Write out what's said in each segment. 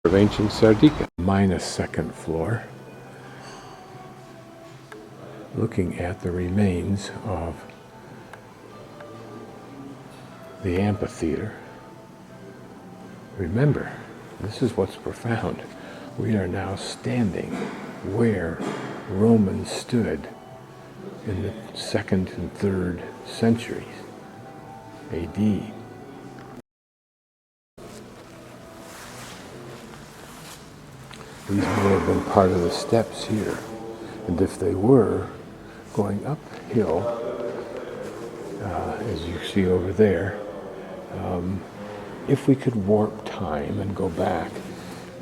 of ancient Sedica, minus second floor, looking at the remains of the amphitheater. Remember, this is what's profound. We are now standing where Romans stood in the 2nd and 3rd centuries AD. These may have been part of the steps here, and if they were, going uphill, as you see over there, if we could warp time and go back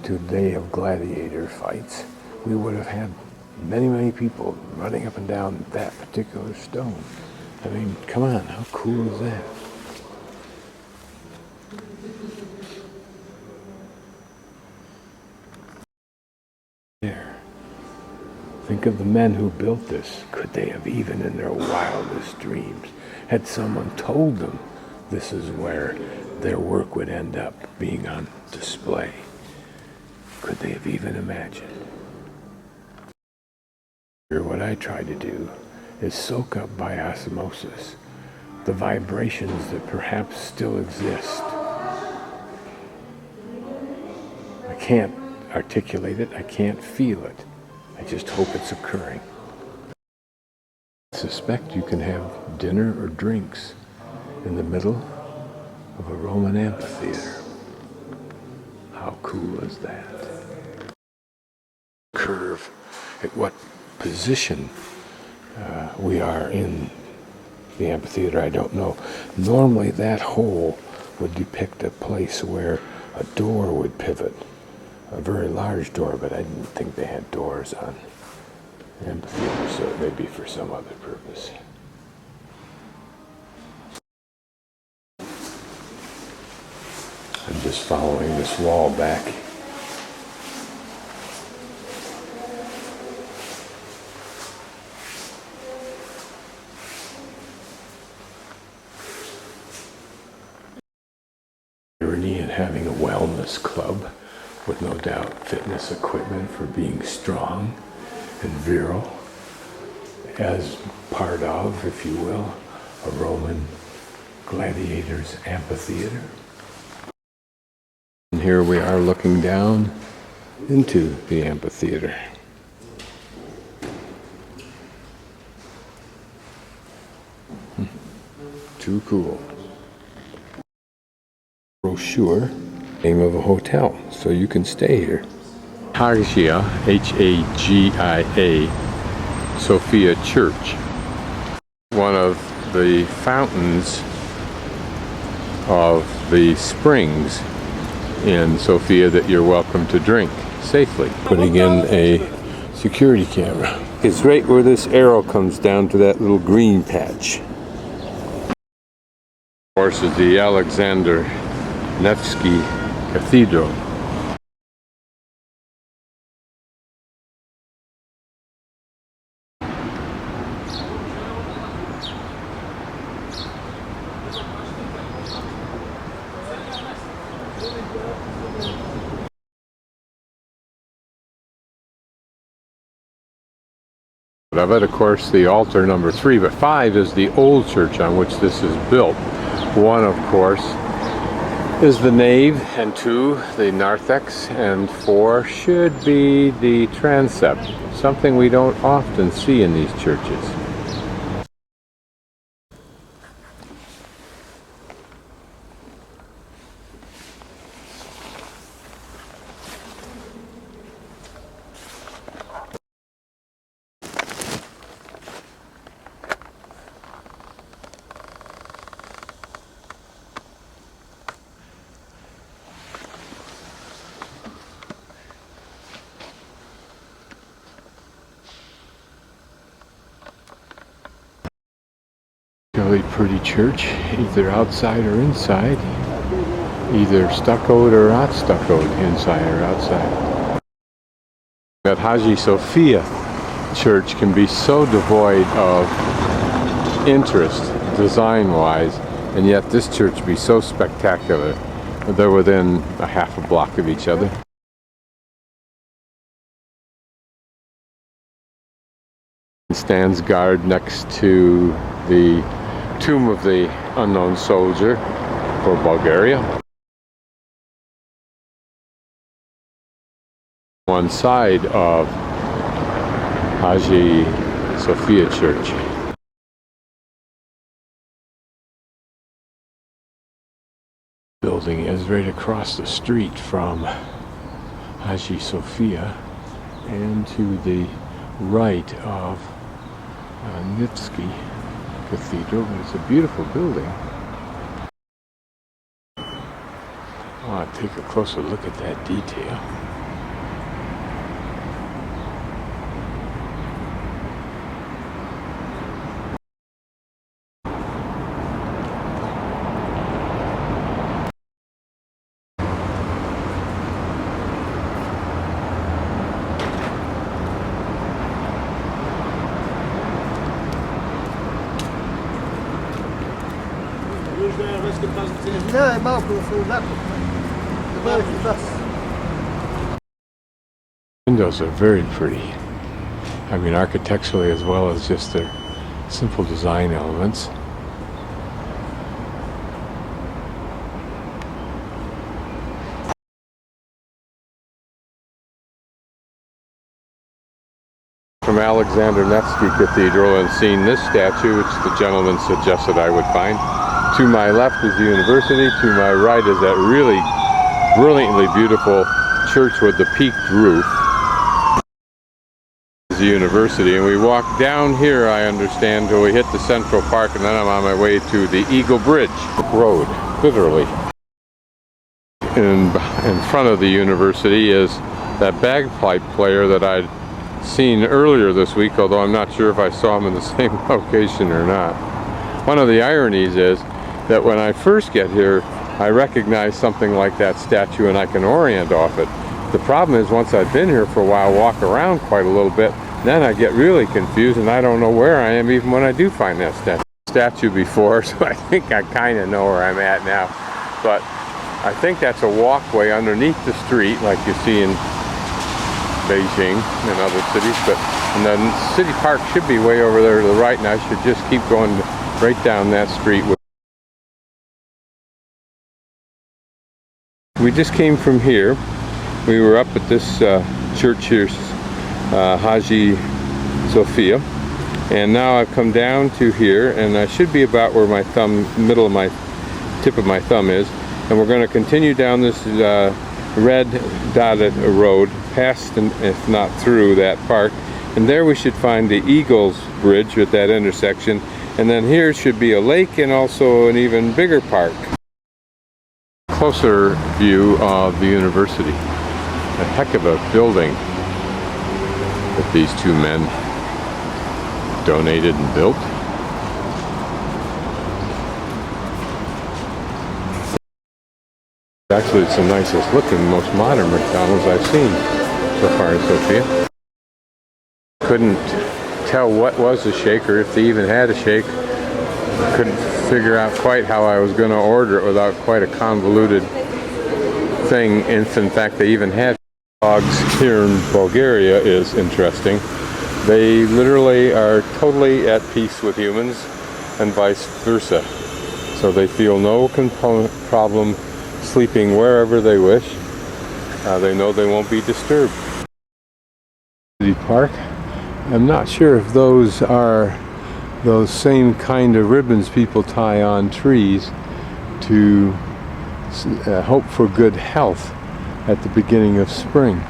to a day of gladiator fights, we would have had many people running up and down that particular stone. I mean, come on, how cool is that? There. Think of the men who built this. Could they have, even in their wildest dreams, had someone told them this is where their work would end up being on display? Could they have even imagined? What I try to do is soak up by osmosis the vibrations that perhaps still exist. I can't articulate it, I can't feel it. I just hope it's occurring. I suspect you can have dinner or drinks in the middle of a Roman amphitheater. How cool is that? Curve at what position we are in the amphitheater, I don't know. Normally that hole would depict a place where a door would pivot, a very large door, but I didn't think they had doors on the amphitheater, so it may be for some other purpose. I'm just following this wall back. And having a wellness club with no doubt fitness equipment for being strong and virile as part of, if you will, a Roman gladiator's amphitheater. And here we are looking down into the amphitheater. Too cool. Brochure, name of a hotel, so you can stay here. Hagia, H-A-G-I-A, Sophia Church. One of the fountains of the springs in Sofia that you're welcome to drink safely. Putting in a security camera. It's right where this arrow comes down to that little green patch. Of course, is the Alexander Nevsky Cathedral. Of it, of course, the altar number 3, but 5 is the old church on which this is built. 1, of course, is the nave, and 2, the narthex, and 4 should be the transept, something we don't often see in these churches. Really pretty church, either outside or inside, either stuccoed or not stuccoed, inside or outside. That Hagia Sophia church can be so devoid of interest design-wise, and yet this church be so spectacular. They're within a half a block of each other. stands guard next to the tomb of the unknown soldier for Bulgaria. One side of Hagia Sophia Church. Building is right across the street from Hagia Sophia, and to the right of Nevsky Cathedral. It's a beautiful building. I want to take a closer look at that detail. Windows are very pretty. I mean, architecturally as well as just their simple design elements. From Alexander Nevsky Cathedral and seen this statue, which the gentleman suggested I would find. To my left is the university, to my right is that really brilliantly beautiful church with the peaked roof. The university, and we walk down here, I understand, till we hit the Central Park, and then I'm on my way to the Eagle Bridge Road, literally. In front of the university is that bagpipe player that I'd seen earlier this week, although I'm not sure if I saw him in the same location or not. One of the ironies is that when I first get here, I recognize something like that statue and I can orient off it. The problem is, once I've been here for a while, walk around quite a little bit, then I get really confused and I don't know where I am even when I do find that statue before, so I think I kind of know where I'm at now. But I think that's a walkway underneath the street like you see in Beijing and other cities, and the city park should be way over there to the right, and I should just keep going right down that street. We just came from here. We were up at this church here, Hagia Sophia, and now I've come down to here, and I should be about where my middle of my tip of my thumb is, and we're going to continue down this red dotted road past, and if not through, that park, and there we should find the Eagles Bridge at that intersection, and then here should be a lake and also an even bigger park. Closer view of the university. A heck of a building that these two men donated and built. Actually, it's the nicest looking, most modern McDonald's I've seen so far in Sofia. Couldn't tell what was a shake or if they even had a shake. Couldn't figure out quite how I was going to order it without quite a convoluted thing. In fact, they even had dogs here in Bulgaria is interesting. They literally are totally at peace with humans and vice versa. So they feel no problem sleeping wherever they wish. They know they won't be disturbed. City Park. I'm not sure if those are those same kind of ribbons people tie on trees to hope for good health at the beginning of spring.